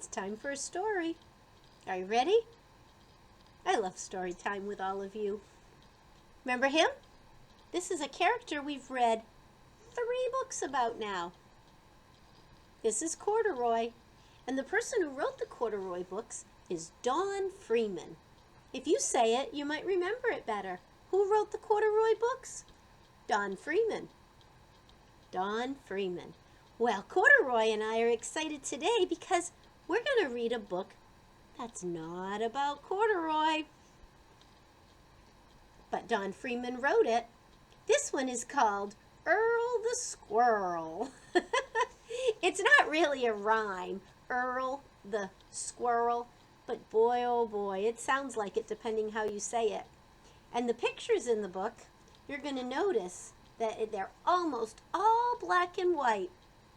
It's time for a story. Are you ready? I love story time with all of you. Remember him? This is a character we've read 3 books about now. This is Corduroy, and the person who wrote the Corduroy books is Don Freeman. If you say it, you might remember it better. Who wrote the Corduroy books? Don Freeman. Don Freeman. Well, Corduroy and I are excited today because we're going to read a book that's not about corduroy. But Don Freeman wrote it. This one is called Earl the Squirrel. It's not really a rhyme, Earl the Squirrel, but boy, oh boy, it sounds like it depending how you say it. And the pictures in the book, you're going to notice that they're almost all black and white,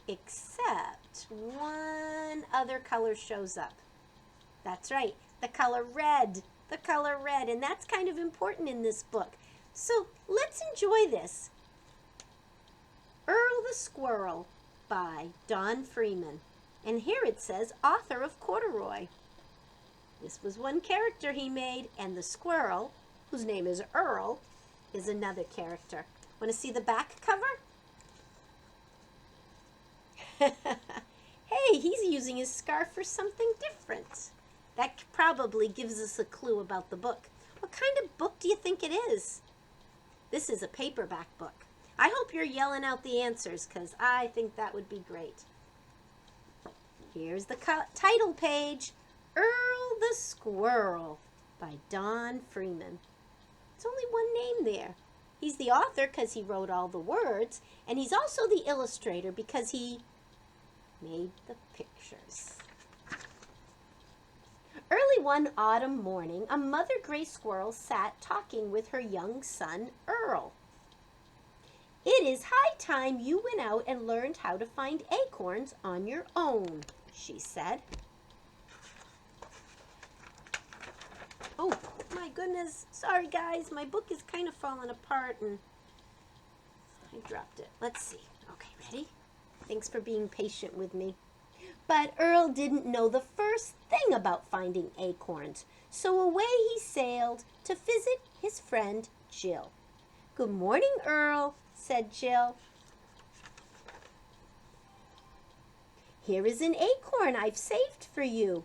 except one other color shows up. That's right, the color red. The color red, and that's kind of important in this book. So let's enjoy this. Earl the Squirrel by Don Freeman. And here it says, author of Corduroy. This was one character he made, and the squirrel, whose name is Earl, is another character. Want to see the back cover? Hey, he's using his scarf for something different. That probably gives us a clue about the book. What kind of book do you think it is? This is a paperback book. I hope you're yelling out the answers because I think that would be great. Here's the title page, Earl the Squirrel by Don Freeman. It's only one name there. He's the author because he wrote all the words, and he's also the illustrator because he made the pictures. Early one autumn morning, a mother gray squirrel sat talking with her young son, Earl. It is high time you went out and learned how to find acorns on your own, she said. Oh, my goodness. Sorry, guys. My book is kind of falling apart and I dropped it. Let's see. Okay, ready? Thanks for being patient with me. But Earl didn't know the first thing about finding acorns, so away he sailed to visit his friend Jill. Good morning, Earl, said Jill. Here is an acorn I've saved for you.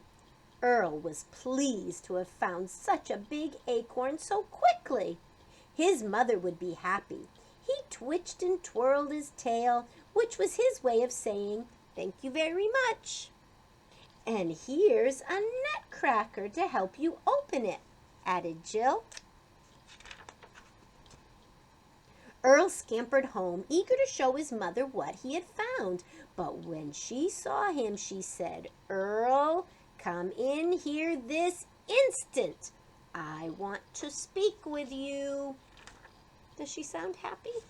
Earl was pleased to have found such a big acorn so quickly. His mother would be happy. He twitched and twirled his tail, which was his way of saying, "Thank you very much." And here's a nutcracker to help you open it, added Jill. Earl scampered home, eager to show his mother what he had found. But when she saw him, she said, "Earl, come in here this instant. I want to speak with you." Does she sound happy?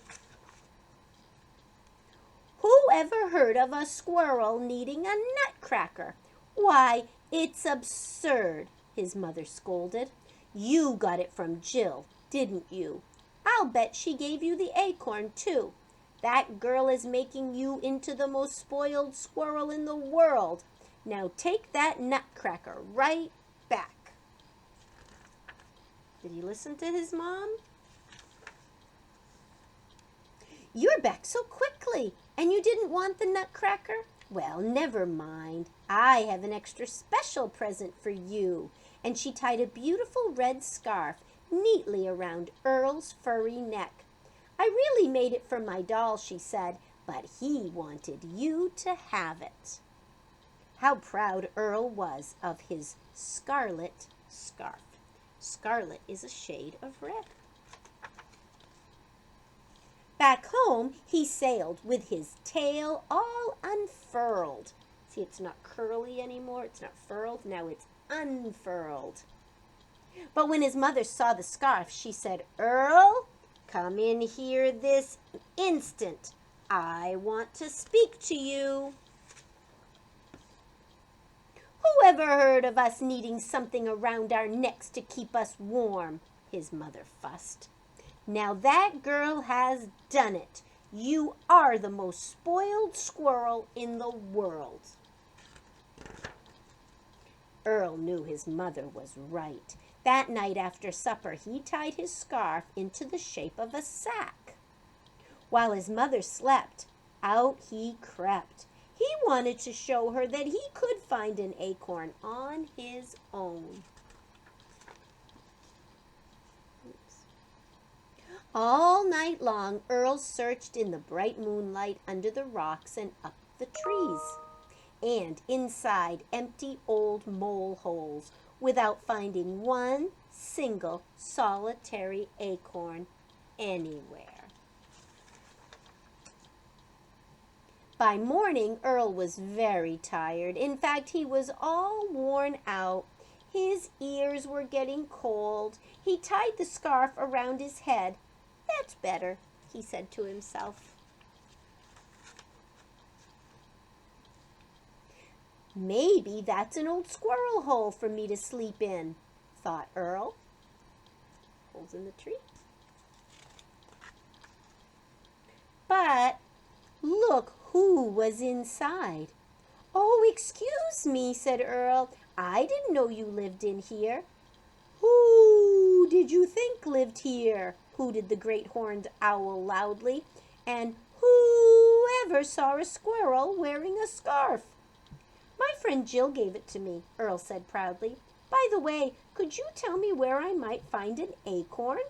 Who ever heard of a squirrel needing a nutcracker? Why, it's absurd, his mother scolded. You got it from Jill, didn't you? I'll bet she gave you the acorn, too. That girl is making you into the most spoiled squirrel in the world. Now take that nutcracker right back. Did he listen to his mom? You're back so quickly, and you didn't want the nutcracker? Well, never mind. I have an extra special present for you. And she tied a beautiful red scarf neatly around Earl's furry neck. I really made it for my doll, she said, but he wanted you to have it. How proud Earl was of his scarlet scarf. Scarlet is a shade of red. Back home, he sailed with his tail all unfurled. See, it's not curly anymore. It's not furled. Now it's unfurled. But when his mother saw the scarf, she said, "Earl, come in here this instant. I want to speak to you." Who ever heard of us needing something around our necks to keep us warm? His mother fussed. Now that girl has done it. You are the most spoiled squirrel in the world. Earl knew his mother was right. That night after supper, he tied his scarf into the shape of a sack. While his mother slept, out he crept. He wanted to show her that he could find an acorn on his own. All night long, Earl searched in the bright moonlight under the rocks and up the trees, and inside empty old mole holes, without finding one single solitary acorn anywhere. By morning, Earl was very tired. In fact, he was all worn out. His ears were getting cold. He tied the scarf around his head. "That's better," he said to himself. "Maybe that's an old squirrel hole for me to sleep in," thought Earl. Holes in the tree. But look who was inside. "Oh, excuse me," said Earl. "I didn't know you lived in here." "Who did you think lived here?" hooted the great horned owl loudly. "And who ever saw a squirrel wearing a scarf?" "My friend Jill gave it to me," Earl said proudly. "By the way, could you tell me where I might find an acorn?"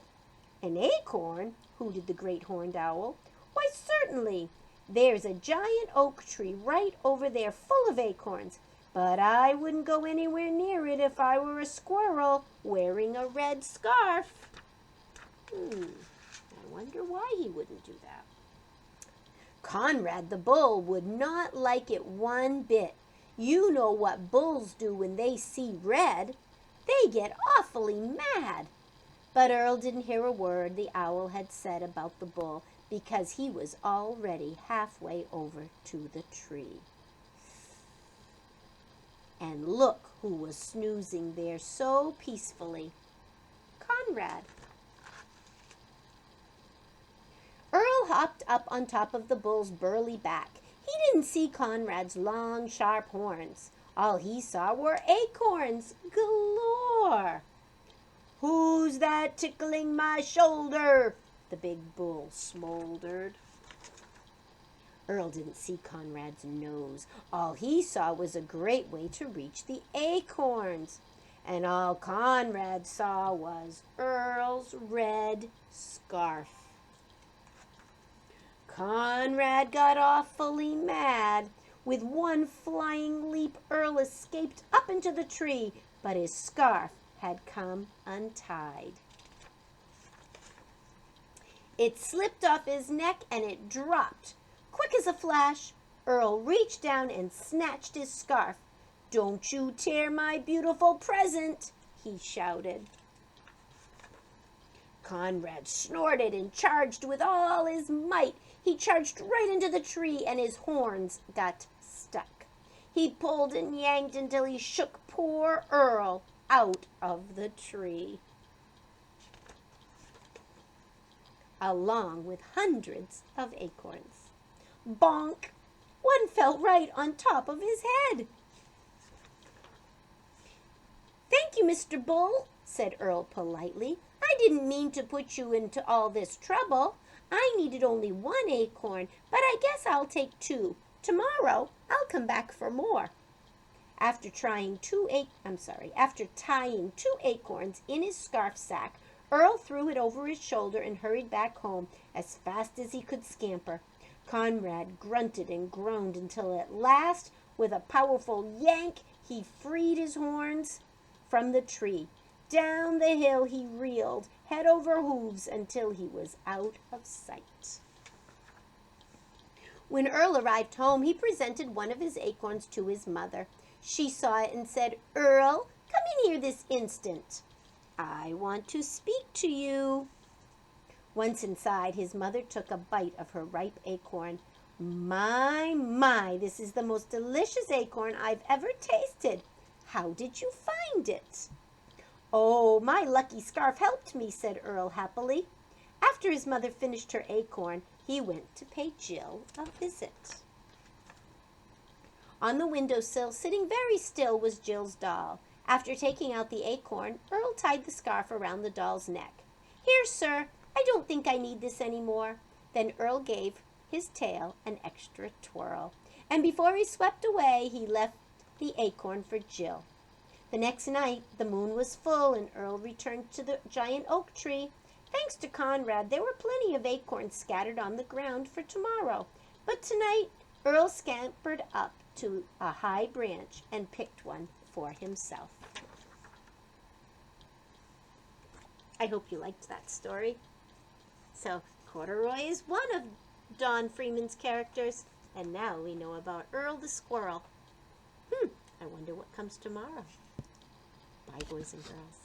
"An acorn?" hooted the great horned owl. "Why, certainly. There's a giant oak tree right over there full of acorns. But I wouldn't go anywhere near it if I were a squirrel wearing a red scarf." I wonder why he wouldn't do that. Conrad the bull would not like it one bit. You know what bulls do when they see red. They get awfully mad. But Earl didn't hear a word the owl had said about the bull, because he was already halfway over to the tree. And look who was snoozing there so peacefully. Conrad. Earl hopped up on top of the bull's burly back. He didn't see Conrad's long, sharp horns. All he saw were acorns galore. "Who's that tickling my shoulder?" the big bull smoldered. Earl didn't see Conrad's nose. All he saw was a great way to reach the acorns. And all Conrad saw was Earl's red scarf. Conrad got awfully mad. With one flying leap, Earl escaped up into the tree, but his scarf had come untied. It slipped off his neck and it dropped. Quick as a flash, Earl reached down and snatched his scarf. "Don't you tear my beautiful present," he shouted. Conrad snorted and charged with all his might. He charged right into the tree and his horns got stuck. He pulled and yanked until he shook poor Earl out of the tree, along with hundreds of acorns. Bonk! One fell right on top of his head. "Thank you, Mr. Bull," said Earl politely. "I didn't mean to put you into all this trouble. I needed only one acorn, but I guess I'll take two. Tomorrow, I'll come back for more." After tying two acorns in his scarf sack, Earl threw it over his shoulder and hurried back home as fast as he could scamper. Conrad grunted and groaned until at last, with a powerful yank, he freed his horns from the tree. Down the hill he reeled, head over hooves, until he was out of sight. When Earl arrived home, he presented one of his acorns to his mother. She saw it and said, "Earl, come in here this instant. I want to speak to you." Once inside, his mother took a bite of her ripe acorn. My, this is the most delicious acorn I've ever tasted. How did you find it?" "Oh, my lucky scarf helped me," said Earl happily. After his mother finished her acorn, he went to pay Jill a visit. On the windowsill, sitting very still, was Jill's doll. After taking out the acorn, Earl tied the scarf around the doll's neck. "Here, sir, I don't think I need this any more." Then Earl gave his tail an extra twirl, and before he swept away, he left the acorn for Jill. The next night, the moon was full, and Earl returned to the giant oak tree. Thanks to Conrad, there were plenty of acorns scattered on the ground for tomorrow. But tonight, Earl scampered up to a high branch and picked one for himself. I hope you liked that story. So, Corduroy is one of Don Freeman's characters, and now we know about Earl the Squirrel. I wonder what comes tomorrow. Bye, boys and girls.